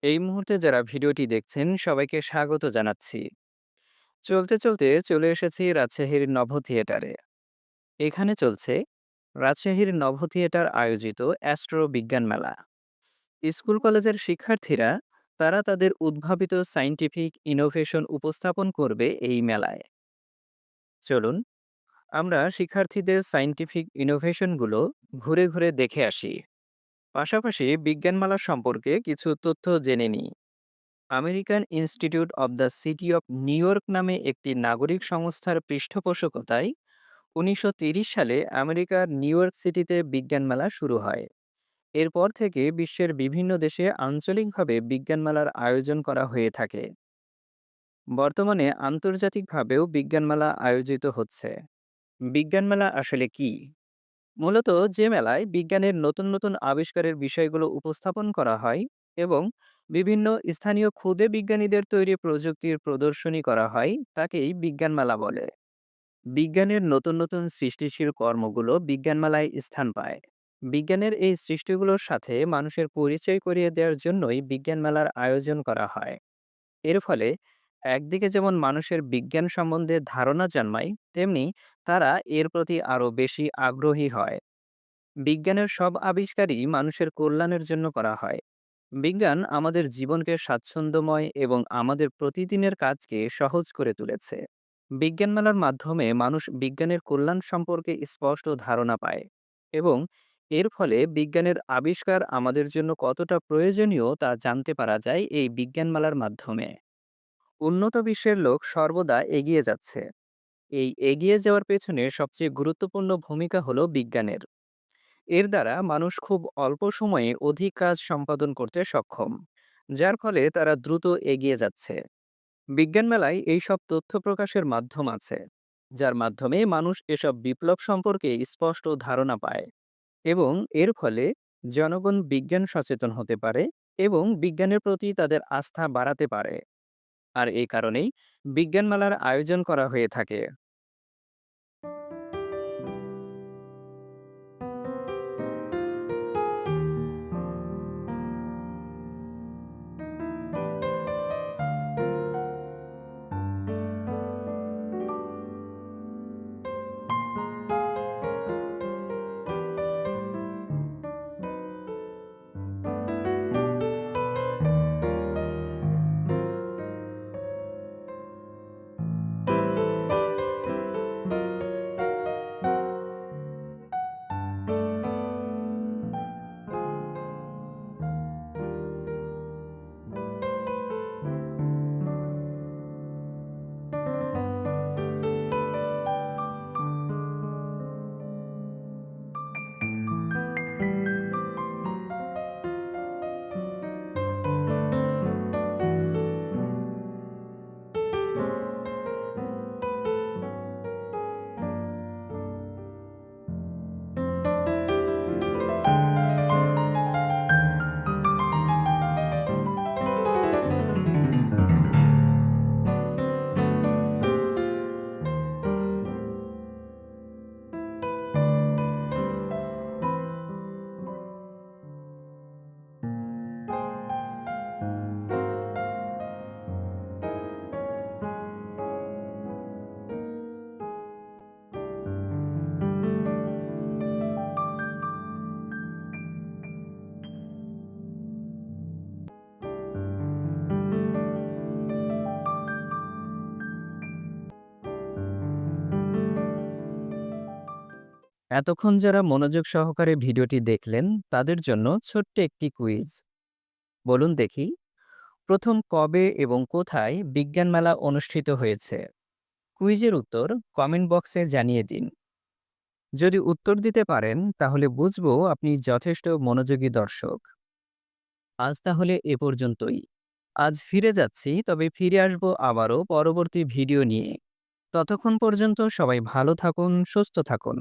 এই মুহূর্তে যারা ভিডিওটি দেখছেন সবাইকে স্বাগত জানাচ্ছি। চলতে চলতে চলে এসেছি রাজশাহীর নভ থিয়েটারে। এখানে চলছে রাজশাহীর নভ থিয়েটার আয়োজিত অ্যাস্ট্রো বিজ্ঞান মেলা। স্কুল কলেজের শিক্ষার্থীরা তারা তাদের উদ্ভাবিত সায়েন্টিফিক ইনোভেশন উপস্থাপন করবে এই মেলায়। চলুন আমরা শিক্ষার্থীদের সায়েন্টিফিক ইনোভেশনগুলো ঘুরে ঘুরে দেখে আসি। পাশাপাশি বিজ্ঞান মেলা সম্পর্কে কিছু তথ্য জেনে নিই। American institute of the city of new York নামে একটি নাগরিক সংস্থার পৃষ্ঠপোষকতায় ১৯৩০ সালে আমেরিকার নিউ ইয়র্ক সিটিতে বিজ্ঞান মেলা শুরু হয়। এরপর থেকে বিশ্বের বিভিন্ন দেশে আঞ্চলিকভাবে বিজ্ঞান মেলার আয়োজন করা হয়ে থাকে। বর্তমানে আন্তর্জাতিকভাবেও বিজ্ঞান মেলা আয়োজিত হচ্ছে। বিজ্ঞান মেলা আসলে কি? মূলত যে মেলায় বিজ্ঞানের নতুন নতুন আবিষ্কারের বিষয়গুলো উপস্থাপন করা হয় এবং বিভিন্ন স্থানীয় ক্ষুদে বিজ্ঞানীদের তৈরি প্রযুক্তির প্রদর্শনী করা হয় তাকেই বিজ্ঞান মেলা বলে। বিজ্ঞানের নতুন নতুন সৃষ্টিশীল কর্মগুলো বিজ্ঞান মেলায় স্থান পায়। বিজ্ঞানের এই সৃষ্টিগুলোর সাথে মানুষের পরিচয় করিয়ে দেওয়ার জন্যই বিজ্ঞান মেলার আয়োজন করা হয়। এর ফলে একদিকে যেমন মানুষের বিজ্ঞান সম্বন্ধে ধারণা জন্মায়, তেমনি তারা এর প্রতি আরও বেশি আগ্রহী হয়। বিজ্ঞানের সব আবিষ্কারই মানুষের কল্যাণের জন্য করা হয়। বিজ্ঞান আমাদের জীবনকে স্বাচ্ছন্দ্যময় এবং আমাদের প্রতিদিনের কাজকে সহজ করে তুলেছে। বিজ্ঞান মেলার মাধ্যমে মানুষ বিজ্ঞানের কল্যাণ সম্পর্কে স্পষ্ট ধারণা পায় এবং এর ফলে বিজ্ঞানের আবিষ্কার আমাদের জন্য কতটা প্রয়োজনীয় তা জানতে পারা যায় এই বিজ্ঞান মেলার মাধ্যমে। উন্নত বিশ্বের লোক সর্বদা এগিয়ে যাচ্ছে। এই এগিয়ে যাওয়ার পেছনে সবচেয়ে গুরুত্বপূর্ণ ভূমিকা হলো বিজ্ঞানের। এর দ্বারা মানুষ খুব অল্প সময়ে অধিক কাজ সম্পাদন করতে সক্ষম, যার ফলে তারা দ্রুত এগিয়ে যাচ্ছে। বিজ্ঞান মেলায় এইসব তথ্য প্রকাশের মাধ্যম আছে, যার মাধ্যমে মানুষ এসব বিপ্লব সম্পর্কে স্পষ্ট ধারণা পায় এবং এর ফলে জনগণ বিজ্ঞান সচেতন হতে পারে এবং বিজ্ঞানের প্রতি তাদের আস্থা বাড়াতে পারে। আর এই কারণেই বিজ্ঞান মেলার আয়োজন করা হয়ে থাকে। এতক্ষণ যারা মনোযোগ সহকারে ভিডিওটি দেখলেন তাদের জন্য ছোট্ট একটি কুইজ। বলুন দেখি, প্রথম কবে এবং কোথায় বিজ্ঞান মেলা অনুষ্ঠিত হয়েছে? কুইজের উত্তর কমেন্ট বক্সে জানিয়ে দিন। যদি উত্তর দিতে পারেন তাহলে বুঝবো আপনি যথেষ্ট মনোযোগী দর্শক। আজ তাহলে এ পর্যন্তই। আজ ফিরে যাচ্ছি, তবে ফিরে আসবো আবারও পরবর্তী ভিডিও নিয়ে। ততক্ষণ পর্যন্ত সবাই ভালো থাকুন, সুস্থ থাকুন।